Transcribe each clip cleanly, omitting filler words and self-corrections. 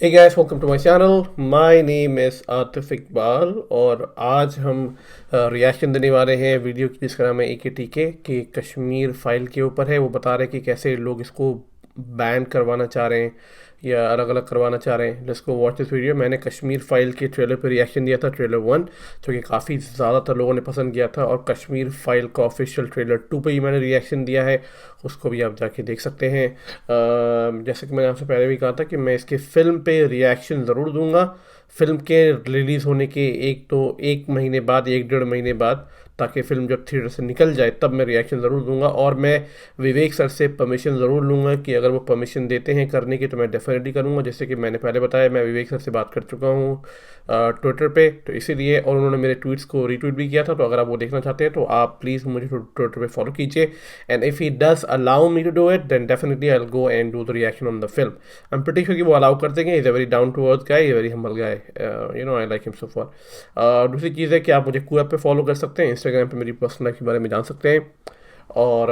Hey guys, welcome to my channel. My name is Atif Iqbal और आज हम रिएक्शन देने वाले हैं वीडियो की जिसका नाम है AKTK कि कश्मीर फाइल के ऊपर है। वो बता रहे हैं कि कैसे लोग इसको बैन करवाना चाह रहे हैं या अलग अलग करवाना चाह रहे हैं। Let's go watch this video. मैंने कश्मीर फाइल के ट्रेलर पर रिएक्शन दिया था, ट्रेलर 1, जो कि काफ़ी ज़्यादातर लोगों ने पसंद किया था, और कश्मीर फाइल का ऑफिशियल ट्रेलर 2 पे ही मैंने रिएक्शन दिया है, उसको भी आप जाके देख सकते हैं। जैसे कि मैंने आपसे पहले भी कहा था कि मैं इसके फ़िल्म पे रिएक्शन ज़रूर दूंगा, फ़िल्म के रिलीज़ होने के एक महीने बाद, एक डेढ़ महीने बाद, ताकि फ़िल्म जब थिएटर से निकल जाए तब मैं रिएक्शन ज़रूर दूंगा। और मैं विवेक सर से परमिशन ज़रूर लूँगा कि अगर वो परमिशन देते हैं करने की तो मैं डेफिनेटली करूँगा। जैसे कि मैंने पहले बताया, मैं विवेक सर से बात कर चुका हूँ ट्विटर पे, तो इसीलिए, और उन्होंने मेरे ट्वीट्स को रीट्वीट भी किया था। तो अगर आप वो देखना चाहते हैं तो आप प्लीज़ मुझे ट्विटर पे फॉलो कीजिए, and if he does allow me to do it then definitely I will go and do the reaction on the film. I am pretty sure कि वो अलाउ कर देंगे। Is a very down to earth guy, very humble guy, I like him so far. दूसरी चीज़ है कि आप मुझे कूएप पे फॉलो कर सकते हैं, इंस्टाग्राम पे मेरी पर्सनल लाइफ के बारे में जान सकते हैं। और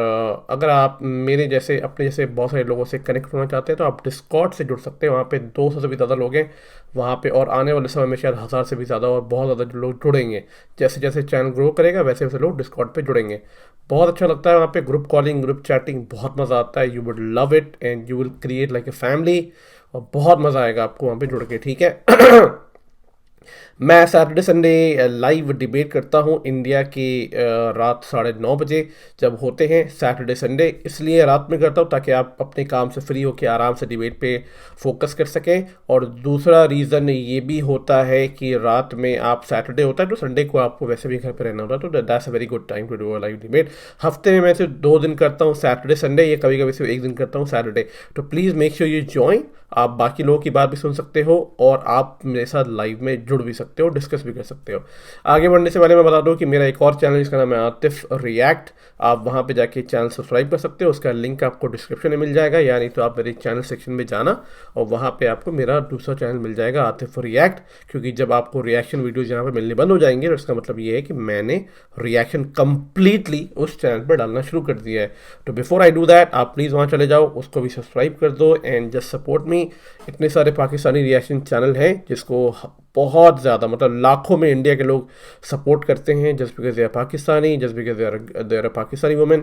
अगर आप मेरे जैसे अपने जैसे बहुत सारे लोगों से कनेक्ट होना चाहते हैं तो आप डिस्कॉर्ड से जुड़ सकते हैं। वहाँ पे 200 से भी ज़्यादा लोग हैं वहाँ पे, और आने वाले समय में शायद 1000 से भी ज़्यादा और बहुत ज़्यादा लोग जुड़ेंगे। जैसे जैसे चैनल ग्रो करेगा वैसे वैसे लोग डिस्कॉर्ड पे जुड़ेंगे। बहुत अच्छा लगता है वहाँ पे, ग्रुप कॉलिंग, ग्रुप चैटिंग, बहुत मज़ा आता है। You would love it and you will create like a family, और बहुत मज़ा आएगा आपको वहाँ पे जुड़ के, ठीक है। मैं सैटरडे संडे लाइव डिबेट करता हूँ इंडिया की रात 9:30 बजे जब होते हैं सैटरडे संडे। इसलिए रात में करता हूँ ताकि आप अपने काम से फ्री होकर आराम से डिबेट पे फोकस कर सकें। और दूसरा रीज़न ये भी होता है कि रात में आप, सैटरडे होता है तो संडे को आपको वैसे भी घर पे रहना होता है, तो that's a very good time to do a live debate. हफ्ते में मैं सिर्फ 2 दिन करता हूँ, सैटरडे संडे, या कभी कभी सिर्फ 1 दिन करता हूँ सैटरडे। तो please make sure you join. आप बाकी लोगों की बात भी सुन सकते हो और आप मेरे साथ लाइव में जुड़ भी सकते हो, डिस्कस भी कर सकते हो। आगे बढ़ने से पहले मैं बता दूं कि मेरा एक और चैनल जिसका नाम है आतिफ रिएक्ट, आप वहां पे जाके चैनल सब्सक्राइब कर सकते हो। उसका लिंक आपको डिस्क्रिप्शन में मिल जाएगा, या नहीं तो आप मेरे चैनल सेक्शन में जाना और वहां पे आपको मेरा दूसरा चैनल मिल जाएगा आतिफ रिएक्ट। क्योंकि जब आपको रिएक्शन वीडियोज यहाँ पे मिलने बंद हो जाएंगे तो इसका मतलब ये है कि मैंने रिएक्शन कंप्लीटली उस चैनल पर डालना शुरू कर दिया है। तो बिफोर आई डू दैट, आप प्लीज़ वहाँ चले जाओ, उसको भी सब्सक्राइब कर दो एंड जस्ट सपोर्ट मी। इतने सारे पाकिस्तानी रिएक्शन चैनल हैं जिसको बहुत ज़्यादा, मतलब लाखों में इंडिया के लोग सपोर्ट करते हैं, just because they are Pakistani, just because they are Pakistani women.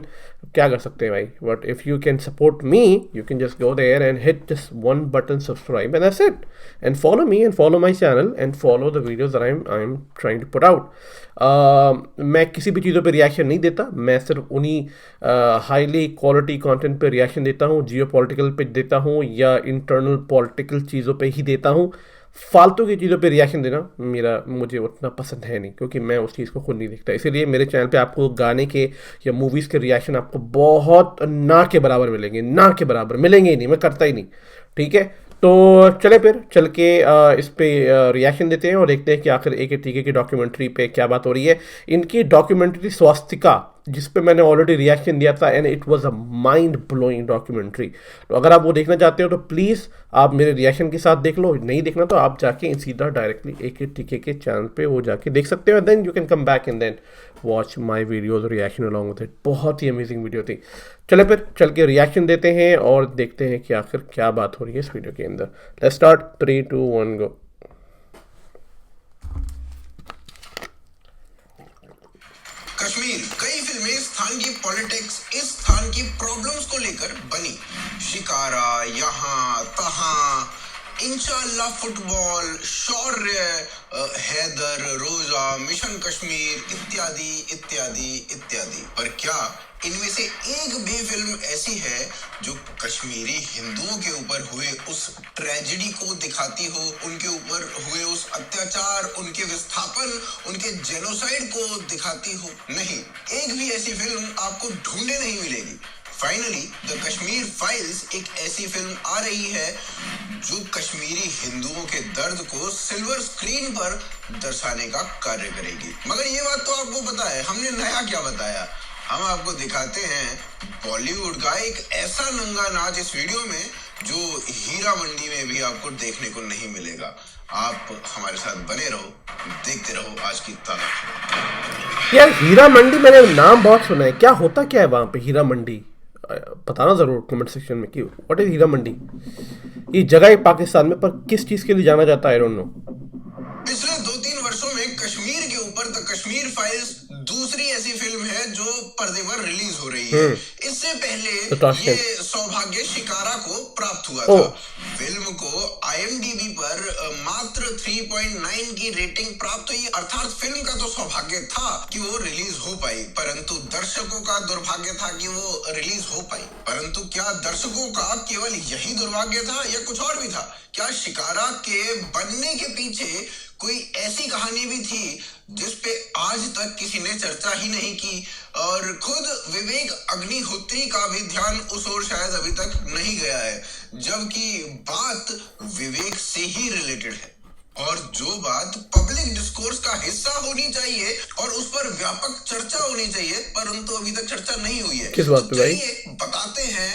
क्या कर सकते हैं भाई, but if you can support me you can just go there and hit just one button subscribe and that's it, and follow me and follow my channel and follow the videos I am trying to put out. मैं किसी भी चीज़ों पे reaction नहीं देता, मैं सिर्फ उन्हीं हाईली क्वालिटी कंटेंट पे रिएक्शन देता हूँ, जियो पॉलिटिकल पे देता हूँ या इंटरनल पॉलिटिकल चीज़ों पे ही देता हूँ। फालतू की चीज़ों पे रिएक्शन देना मुझे उतना पसंद है नहीं, क्योंकि मैं उस चीज़ को खुद नहीं देखता। इसीलिए मेरे चैनल पे आपको गाने के या मूवीज़ के रिएक्शन आपको बहुत ना के बराबर मिलेंगे, ना के बराबर मिलेंगे ही नहीं, मैं करता ही नहीं, ठीक है। तो चले फिर चल के इस पे रिएक्शन देते हैं और देखते हैं कि आखिर AKTK की डॉक्यूमेंट्री पे क्या बात हो रही है। इनकी डॉक्यूमेंट्री स्वास्तिका, जिस पे मैंने ऑलरेडी रिएक्शन दिया था, and it was a mind blowing documentary. तो अगर आप वो देखना चाहते हो तो प्लीज़ आप मेरे रिएक्शन के साथ देख लो, नहीं देखना तो आप जाके सीधा डायरेक्टली AKTK के चैनल पे वो जाके देख सकते हो, then you can come back and then watch my videos reaction along with it. बहुत ही अमेजिंग वीडियो थी। चले फिर चल के रिएक्शन देते हैं और देखते हैं कि आखिर क्या बात हो रही है इस वीडियो के अंदर। लेट्स स्टार्ट, 3 2 1 गो। कश्मीर, कई फिल्में स्थान की पॉलिटिक्स, इस स्थान की प्रॉब्लम्स को लेकर बनी। शिकारा, यहाँ तहाँ, इंशाल्लाह फुटबॉल, शौर्य, हैदर, रोजा, मिशन कश्मीर, इत्यादि इत्यादि इत्यादि। पर क्या इनमें से एक भी फिल्म ऐसी है जो कश्मीरी हिंदुओं के ऊपर हुए उस ट्रेजेडी को दिखाती हो, उनके ऊपर हुए उस अत्याचार, उनके विस्थापन, उनके जेनोसाइड को दिखाती हो? नहीं, एक भी ऐसी फिल्म आपको ढूंढने नहीं मिलेगी। फाइनली द कश्मीर फाइल्स एक ऐसी फिल्म आ रही है जो कश्मीरी हिंदुओं के दर्द को सिल्वर स्क्रीन पर दर्शाने का कार्य करेगी। मगर ये बात तो आपको पता है, हमने नया क्या बताया? हम आपको दिखाते हैं बॉलीवुड का एक ऐसा नंगा नाच इस वीडियो में जो हीरा मंडी में भी आपको देखने को नहीं मिलेगा। आप हमारे साथ बने रहो, देखते रहो आज की तारीख। यार हीरा मंडी, मैंने नाम बहुत सुना है, क्या होता क्या है वहाँ पे हीरा मंडी? बताना ज़रूर कमेंट सेक्शन में कि व्हाट इज़ हीरा मंडी। ये जगह है पाकिस्तान में, पर किस चीज़ के लिए जाना जाता है, आई डोंट नो। पिछले 2-3 वर्षों में कश्मीर के ऊपर द कश्मीर फाइल्स दूसरी ऐसी फिल्म है जो पर्दे पर रिलीज हो रही है। इससे पहले ये सौभाग्य शिकारा को प्राप्त हुआ था। फिल्म को IMDb पर मात्र 3.9 की रेटिंग प्राप्त हुई, अर्थात फिल्म का तो सौभाग्य था कि वो रिलीज हो पाई, परंतु दर्शकों का दुर्भाग्य था कि वो रिलीज हो पाई। परंतु क्या दर्शकों का केवल यही दुर्भाग्य था या कुछ और भी था? क्या शिकारा के बनने के पीछे कोई ऐसी कहानी भी थी जिस पे आज तक किसी ने चर्चा ही नहीं की, और खुद विवेक अग्निहोत्री का भी ध्यान उस ओर शायद अभी तक नहीं गया है, जबकि बात विवेक से ही रिलेटेड है और जो बात पब्लिक डिस्कोर्स का हिस्सा होनी चाहिए और उस पर व्यापक चर्चा होनी चाहिए, परंतु अभी तक चर्चा नहीं हुई है। किस बात पे भाई? बताते हैं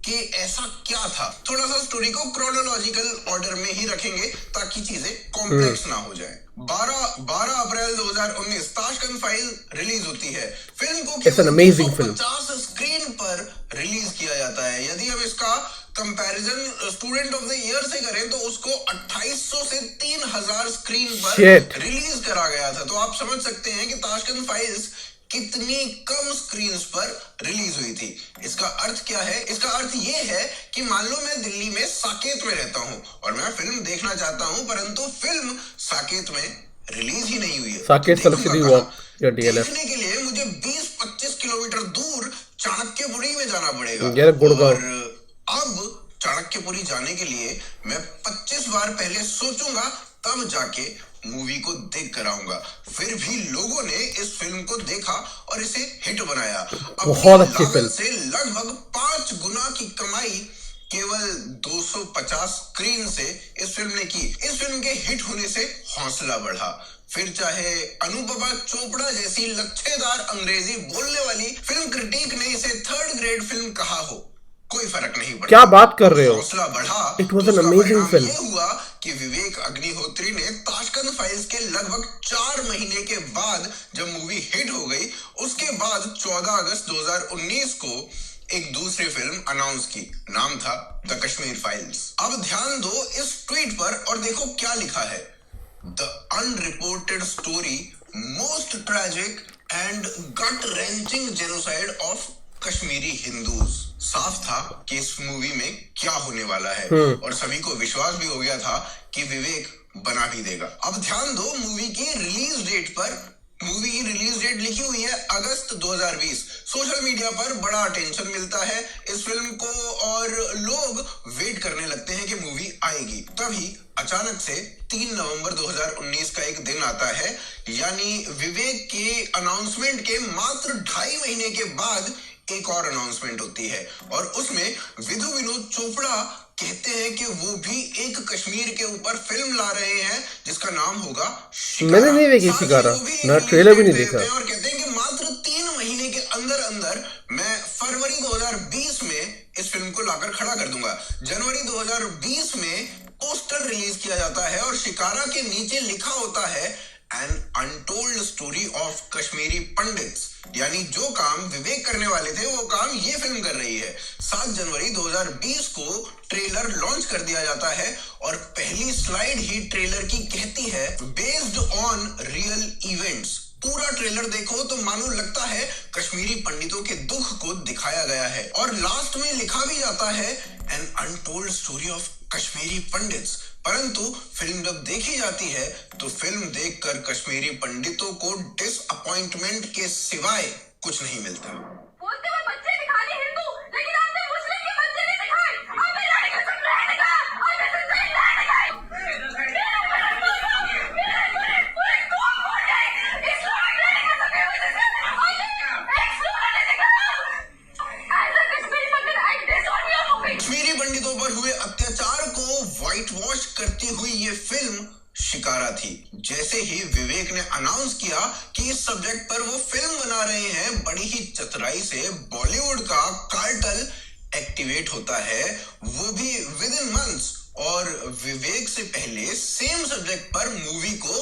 कि ऐसा क्या था। थोड़ा सा स्टोरी को क्रोनोलॉजिकल ऑर्डर में ही रखेंगे ताकि चीजें कॉम्प्लेक्स ना हो जाए। 12 अप्रैल 2019 ताशकंद फाइल रिलीज होती है। फिल्म को 250 स्क्रीन पर रिलीज किया जाता है। यदि हम इसका comparison student of the year से करें तो उसको 2800 से 3000 स्क्रीन पर रिलीज करा गया था। तो आप समझ सकते हैं कि ताशकंद फाइल्स कितनी कम स्क्रीन्स पर रिलीज हुई थी। इसका अर्थ क्या है? इसका अर्थ ये है कि मान लो मैं दिल्ली में साकेत में रहता हूँ और मैं फिल्म देखना चाहता हूँ, परंतु फिल्म साकेत में रिलीज ही नहीं हुई है। साकेत देखने के लिए मुझे 20-25 किलोमीटर दूर चाणक्यपुरी में जाना पड़ेगा। और अब चाणक्यपुरी जाने के लिए मैं 25 बार पहले सोचूंगा, तब जाके मूवी को देख कर आऊंगा। फिर भी लोगों ने इस फिल्म को देखा और इसे हिट बनाया। बहुत अच्छी फिल्म से लगभग 5 गुना की कमाई केवल 250 स्क्रीन से इस फिल्म ने की। इस फिल्म के हिट होने से हौसला बढ़ा। फिर चाहे अनुपमा चोपड़ा जैसी लच्छेदार अंग्रेजी बोलने वाली फिल्म क्रिटिक ने इसे 3rd ग्रेड फिल्म कहा हो, कोई फर्क नहीं पड़ा। क्या बात कर रहे हो? हौसला बढ़ा। It was an amazing film. ये हुआ कि विवेक अग्निहोत्री ने ताशकंद फाइल्स के लगभग 4 महीने के बाद जब मूवी हिट हो गई, उसके बाद 14 अगस्त 2019 को एक दूसरी फिल्म अनाउंस की। नाम था द कश्मीर फाइल्स। अब ध्यान दो इस ट्वीट पर और देखो क्या लिखा है। The unreported story most tragic and gut wrenching genocide of Kashmiri Hindus. साफ था कि इस मूवी में क्या होने वाला है और सभी को विश्वास भी हो गया था कि विवेक बना भी देगा। अब ध्यान दो मूवी की रिलीज डेट पर। मूवी की रिलीज डेट लिखी हुई है अगस्त 2020। सोशल मीडिया पर बड़ा अटेंशन मिलता है इस फिल्म को और लोग वेट करने लगते हैं कि मूवी आएगी। तभी अचानक से 3 नवंबर 2019 का एक दिन आता है, यानी विवेक के अनाउंसमेंट के मात्र 2.5 महीने के बाद एक और अनाउंसमेंट होती है और उसमें विधु विनोद चोपड़ा कहते हैं कि वो भी एक कश्मीर के ऊपर फिल्म ला रहे हैं जिसका नाम होगा शिकारा। मैंने नहीं देखी शिकारा, ना ट्रेलर भी नहीं देखा। और कहते हैं कि मात्र 3 महीने के अंदर अंदर मैं फरवरी 2020 में इस फिल्म को लाकर खड़ा कर दूंगा। जनवरी 2020 में पोस्टर रिलीज किया जाता है और शिकारा के नीचे लिखा होता है an untold story of Kashmiri Pandits, यानी जो काम विवेक करने वाले थे वो काम ये फिल्म कर रही है। 7 जनवरी 2020 को ट्रेलर लॉन्च कर दिया जाता है और पहली स्लाइड ही ट्रेलर की कहती है बेस्ड ऑन रियल इवेंट्स। पूरा ट्रेलर देखो तो मानो लगता है कश्मीरी पंडितों के दुख को दिखाया गया है और लास्ट में लिखा भी जाता है an untold story of Kashmiri Pandits. परंतु फिल्म जब देखी जाती है तो फिल्म देखकर कश्मीरी पंडितों को डिसअपॉइंटमेंट के सिवाय कुछ नहीं मिलता। कश्मीरी पंडितों पर हुए अत्याचार को व्हाइट वॉश करती हुई ये फिल्म शिकारा थी। जैसे ही विवेक ने अनाउंस किया कि इस सब्जेक्ट पर वो फिल्म बना रहे हैं, बड़ी ही चतुराई से बॉलीवुड का कार्टेल एक्टिवेट होता है, वो भी विद इन मंथ्स, और विवेक से पहले सेम सब्जेक्ट पर मूवी को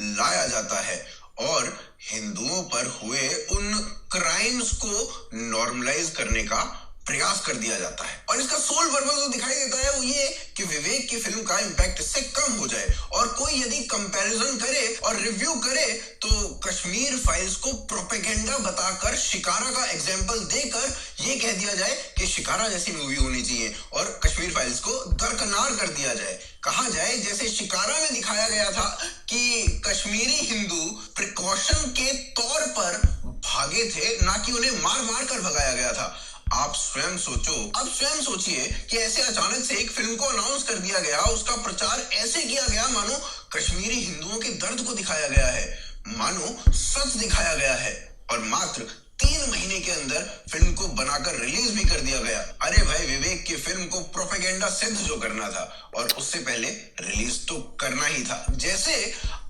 लाया जाता है और हिंदुओं पर हुए उन क्राइम्स को नॉर्मलाइज करने का प्रयास कर दिया जाता है। और इसका सोल पर्पस जो दिखाई देता है वो ये कि विवेक की फिल्म का इम्पैक्ट इससे कम हो जाए, और कोई यदि कंपैरिजन करे और रिव्यू करे तो कश्मीर फाइल्स को प्रोपेगेंडा बताकर, शिकारा का एग्जाम्पल देकर ये कह दिया जाए कि शिकारा जैसी मूवी होनी चाहिए और कश्मीर फाइल्स को दरकिनार कर दिया जाए। कहा जाए जैसे शिकारा में दिखाया गया था कि कश्मीरी हिंदू प्रिकॉशन के तौर पर भागे थे, ना कि उन्हें मार मार कर भगाया गया था। आप स्वयं सोचो, अब स्वयं सोचिए कि ऐसे अचानक से एक फिल्म को अनाउंस कर दिया गया, उसका प्रचार ऐसे किया गया मानो कश्मीरी हिंदुओं के दर्द को दिखाया गया है, मानो सच दिखाया गया है, और मात्र 3 महीने के अंदर फिल्म को बनाकर रिलीज भी कर दिया गया। अरे भाई, विवेक की फिल्म को प्रोपेगेंडा सिद्ध जो करना था और उससे पहले रिलीज तो करना ही था। जैसे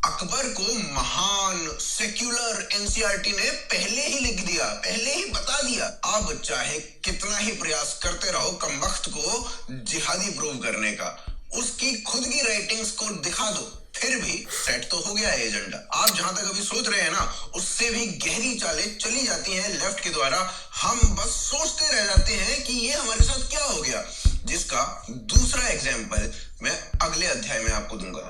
अकबर को महान सेक्युलर एनसीईआरटी ने पहले ही लिख दिया, पहले ही बता दिया। अब चाहे कितना ही प्रयास करते रहो कमबख्त को जिहादी प्रूव करने का, उसकी खुद की राइटिंग्स को दिखा दो, फिर भी सेट तो हो गया है एजेंडा। आप जहां तक अभी सोच रहे हैं ना, उससे भी गहरी चालें चली जाती हैं लेफ्ट के द्वारा। हम बस सोचते रह जाते हैं कि ये हमारे साथ क्या हो गया, जिसका दूसरा एग्जाम्पल मैं अगले अध्याय में आपको दूंगा।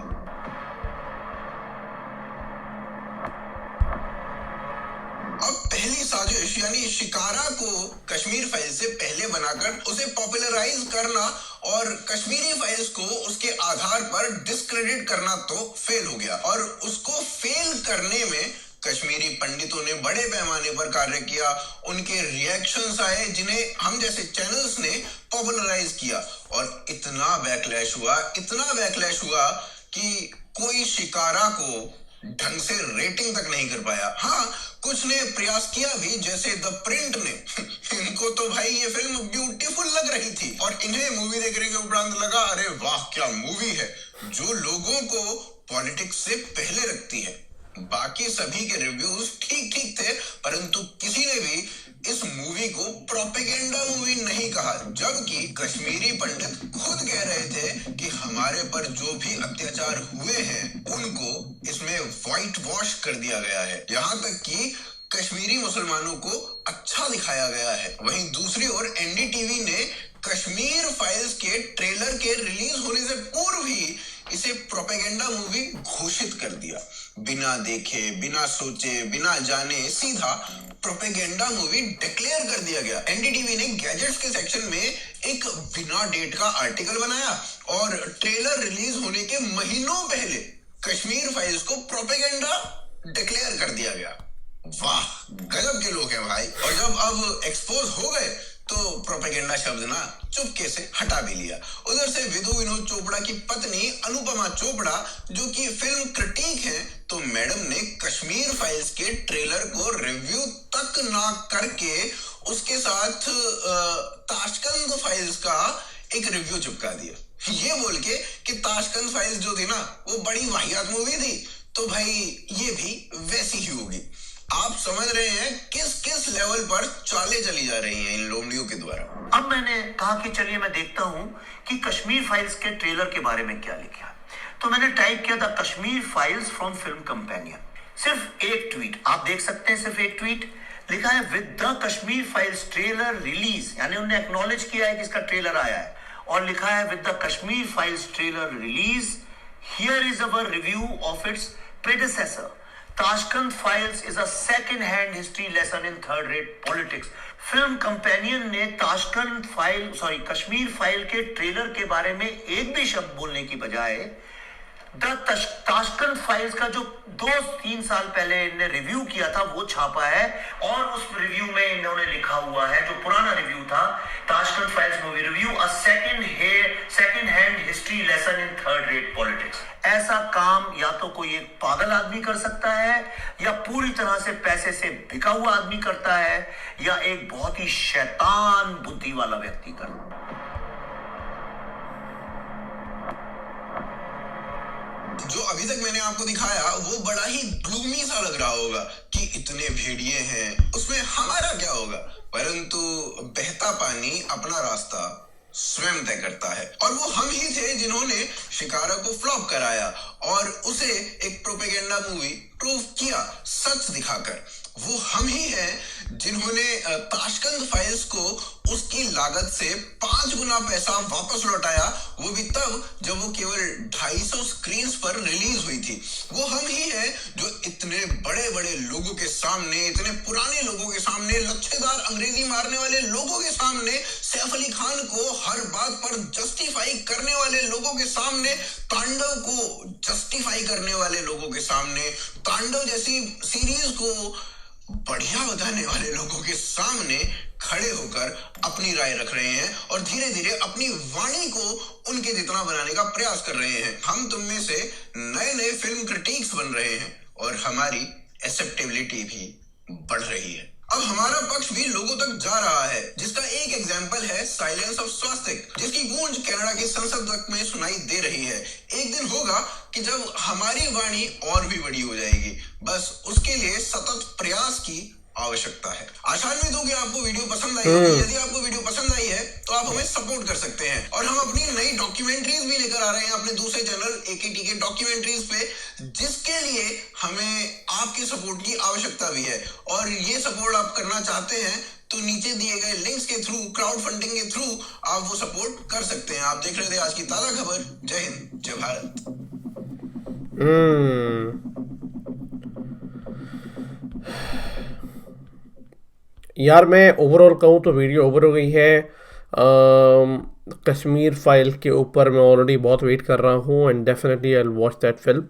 अब पहली साजिश यानी शिकारा को कश्मीर फाइल से पहले बनाकर उसे पॉपुलराइज करना और कश्मीरी फाइल्स को उसके आधार पर डिस्क्रेडिट करना तो फेल हो गया, और उसको फेल करने में कश्मीरी पंडितों ने बड़े पैमाने पर कार्य किया। उनके रिएक्शंस आए जिन्हें हम जैसे चैनल्स ने पॉपुलराइज किया, और इतना बैकलैश हुआ कि कोई शिकारा को ढंग से रेटिंग तक नहीं कर पाया। हाँ, कुछ ने प्रयास किया भी, जैसे द प्रिंट ने। इनको तो भाई ये फिल्म ब्यूटीफुल लग रही थी और इन्हें मूवी देखने के उपरांत लगा, अरे वाह क्या मूवी है, जो लोगों को पॉलिटिक्स से पहले रखती है। बाकी सभी के रिव्यूज ठीक ठीक थे, परंतु किसी ने भी इस मूवी को प्रोपेगेंडा मूवी नहीं कहा, जबकि कश्मीरी पंडित खुद कह रहे थे कि हमारे पर जो भी अत्याचार हुए हैं उनको इसमें व्हाइट वॉश कर दिया गया है, यहाँ तक कि कश्मीरी मुसलमानों को अच्छा दिखाया गया है। वहीं दूसरी ओर एनडीटीवी ने कश्मीर फाइल्स के ट्रेलर के रिलीज होने से पूर्व ही इसे प्रोपेगेंडा मूवी घोषित कर दिया। बिना देखे, बिना सोचे, बिना जाने सीधा प्रोपेगेंडा मूवी डिक्लेयर कर दिया गया। एनडीटीवी ने गैजेट्स के सेक्शन में एक बिना डेट का आर्टिकल बनाया और ट्रेलर रिलीज होने के महीनों पहले कश्मीर फाइल्स को प्रोपेगेंडा डिक्लेयर कर दिया गया। वाह, गजब के लोग हैं भाई। और जब अब एक्सपोज हो गए तो प्रोपेगेंडा शब्द ना चुपके से हटा भी लिया। उधर से विधु विनोद चोपड़ा की पत्नी अनुपमा चोपड़ा, जो कि फिल्म क्रिटिक है, तो मैडम ने कश्मीर फाइल्स के ट्रेलर को रिव्यू तक ना करके उसके साथ ताशकंद फाइल्स का एक रिव्यू चिपका दिया, ये बोल के कि ताशकंद फाइल्स जो थी ना वो बड़ी वाहियात मूवी थी, तो भाई ये भी वैसी ही होगी। आप समझ रहे हैं किस किस लेवल पर चालें चली जा रही हैं इन लोमड़ियों के द्वारा। अब मैंने कहा कि चलिए मैं देखता हूं कि कश्मीर फाइल्स के ट्रेलर के बारे में क्या लिखा है, तो मैंने टाइप किया था Kashmir files from film companion. सिर्फ एक ट्वीट आप देख सकते हैं, सिर्फ एक ट्वीट लिखा है with the Kashmir files trailer release, यानी उन्होंने एक्नॉलेज किया है कि इसका ट्रेलर आया है, और लिखा है with the Kashmir files trailer release here is our review of its प्रेडेसेसर Tashkent files is a second hand history lesson in third rate politics. Film companion ने कश्मीर फाइल के ट्रेलर के बारे में एक भी शब्द बोलने की बजाय ताशकंद फाइल्स का जो 2-3 साल पहले इन्होंने रिव्यू किया था वो छापा है, और उस रिव्यू में इन्होंने लिखा हुआ है, जो पुराना रिव्यू था, Tashkent files movie review a second hand history lesson in third rate politics. ऐसा काम या तो कोई एक पागल आदमी कर सकता है, या पूरी तरह से पैसे से बिका हुआ आदमी करता है, या एक बहुत ही शैतान बुद्धि वाला व्यक्ति करता है। जो अभी तक मैंने आपको दिखाया वो बड़ा ही ग्लूमी सा लग रहा होगा कि इतने भेड़िए हैं, उसमें हमारा क्या होगा, परंतु बहता पानी अपना रास्ता स्वयं तय करता है, और वो हम ही थे जिन्होंने शिकारा को फ्लॉप कराया और उसे एक प्रोपेगेंडा मूवी प्रूव किया सच दिखाकर। वो हम ही हैं जिन्होंने ताशकंद फाइल्स को उसकी लागत से 5 गुना पैसा वापस लौटाया, वो भी तब जब वो केवल 250 स्क्रीन्स पर रिलीज हुई थी। वो हम ही हैं जो इतने बड़े बड़े लोगों के सामने, इतने पुराने लोगों के सामने, लच्छेदार अंग्रेजी मारने वाले लोगों के सामने, सैफ अली खान को हर बात पर जस्टिफाई करने वाले लोगों के सामने, तांडव को जस्टिफाई करने वाले लोगों के सामने, तांडव जैसी सीरीज को बढ़िया बताने वाले लोगों के सामने खड़े होकर अपनी राय रख रहे हैं और धीरे धीरे अपनी वाणी को उनके जितना बनाने का प्रयास कर रहे हैं। हम तुम में से नए नए फिल्म क्रिटिक्स बन रहे हैं और हमारी एक्सेप्टेबिलिटी भी बढ़ रही है। अब हमारा पक्ष भी लोगों तक जा रहा है, जिसका एक एग्जाम्पल है साइलेंस ऑफ स्वास्तिक, जिसकी गूंज कनाडा के संसद में सुनाई दे रही है। एक दिन होगा कि जब हमारी वाणी और भी बड़ी हो जाएगी, बस उसके लिए सतत प्रयास की आवश्यकता है। आशान्वित हूं कि आपको वीडियो पसंद आई होगी। यदि आपको वीडियो पसंद आई है तो आप हमें सपोर्ट कर सकते हैं और हम अपनी नई डॉक्यूमेंट्रीज भी लेकर आ रहे हैं अपने दूसरे चैनल AKTK डॉक्यूमेंट्रीज पे, जिसके लिए हमें आपके सपोर्ट की आवश्यकता भी है। और ये सपोर्ट आप करना चाहते हैं तो नीचे दिए गए लिंक्स के थ्रू, क्राउड फंडिंग के थ्रू आप वो सपोर्ट कर सकते हैं। आप देख रहे थे आज की ताजा खबर। जय हिंद, जय भारत। यार मैं ओवरऑल कहूँ तो वीडियो ओवर हो गई है। कश्मीर फाइल के ऊपर मैं ऑलरेडी बहुत वेट कर रहा हूँ and definitely I will watch that film.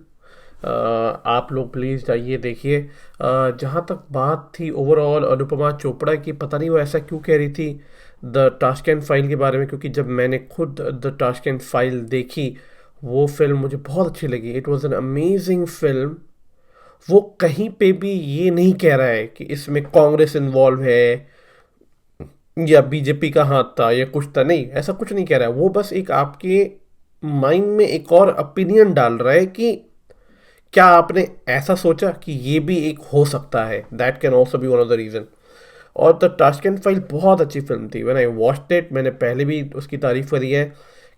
आप लोग प्लीज़ जाइए देखिए। जहाँ तक बात थी ओवरऑल अनुपमा चोपड़ा की, पता नहीं वो ऐसा क्यों कह रही थी द टाशकेंट फाइल के बारे में, क्योंकि जब मैंने खुद द टाशकेंट फाइल देखी वो फिल्म मुझे बहुत अच्छी लगी। It was an amazing film. वो कहीं पे भी ये नहीं कह रहा है कि इसमें कांग्रेस इन्वॉल्व है या बीजेपी का हाथ था या कुछ था, नहीं, ऐसा कुछ नहीं कह रहा है। वो बस एक आपके माइंड में एक और ओपिनियन डाल रहा है कि क्या आपने ऐसा सोचा कि ये भी एक हो सकता है, that can also be one of the reason. और द टाशकेंट फाइल बहुत अच्छी फिल्म थी। व्हेन आई वॉच्ड इट, मैंने पहले भी उसकी तारीफ़ करी है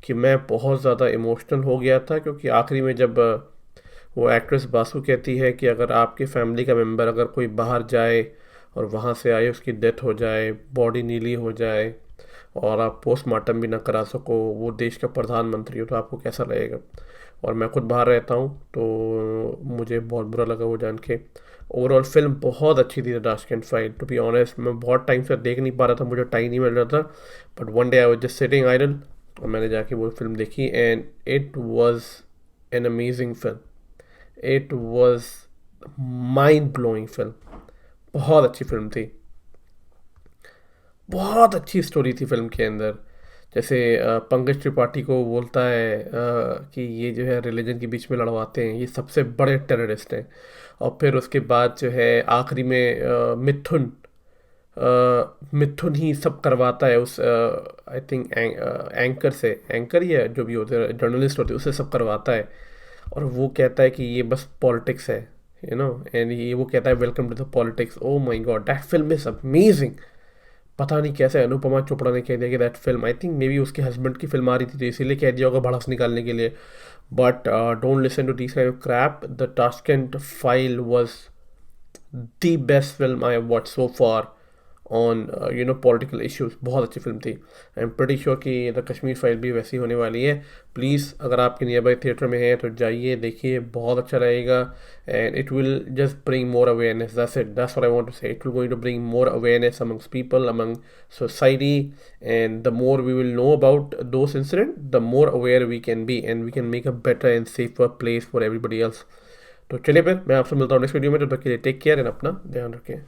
कि मैं बहुत ज़्यादा इमोशनल हो गया था, क्योंकि आखिरी में जब वो एक्ट्रेस बासु कहती है कि अगर आपके फैमिली का मेंबर अगर कोई बाहर जाए और वहाँ से आए, उसकी डेथ हो जाए, बॉडी नीली हो जाए और आप पोस्टमार्टम भी ना करा सको, वो देश का प्रधानमंत्री हो, तो आपको कैसा लगेगा। और मैं खुद बाहर रहता हूँ तो मुझे बहुत बुरा लगा वो जान के। ओवरऑल फिल्म बहुत अच्छी थी the Tashkent file. To be honest मैं बहुत टाइम से देख नहीं पा रहा था, मुझे टाइम नहीं मिल रहा था, but one day I was just sitting idle और मैंने जाके वो फिल्म देखी and it was an amazing film. It was mind blowing film. बहुत अच्छी फिल्म थी, बहुत अच्छी स्टोरी थी फिल्म के अंदर। जैसे पंकज त्रिपाठी को बोलता है कि ये जो है रिलीजन के बीच में लड़वाते हैं, ये सबसे बड़े टेररिस्ट हैं। और फिर उसके बाद जो है आखिरी में मिथुन ही सब करवाता है उस आई थिंक एंकर से, एंकर या जो भी होते हैं जर्नलिस्ट होते हैं, उससे सब करवाता है। और वो कहता है कि ये बस पॉलिटिक्स है, यू नो, एंड ये वो कहता है welcome to the politics. Oh my God, that film is amazing. पता नहीं कैसे अनुपमा चोपड़ा ने कह दिया कि that film, I think maybe उसके हस्बैंड की फिल्म आ रही थी तो इसीलिए कह दिया होगा भड़ास निकालने के लिए। But don't listen to this kind of crap. The Tashkent file was the best film I have watched so far on you know political issues. बहुत अच्छी फिल्म थी। आई एम प्रीटी श्योर कि द कश्मीर फाइल भी वैसी होने वाली है। प्लीज़ अगर आपके नियर बाई थिएटर में है तो जाइए देखिए, बहुत अच्छा रहेगा and it will just bring more awareness. That's it, that's what I want to say. It will going to bring more awareness amongst people, among society, and the more we will know about those incident the more aware we can be and we can make a better and safer place for everybody else. तो चलिए फिर मैं आपसे मिलता हूँ next video में। तब तक के लिए टेक केयर एंड अपना ध्यान रखें।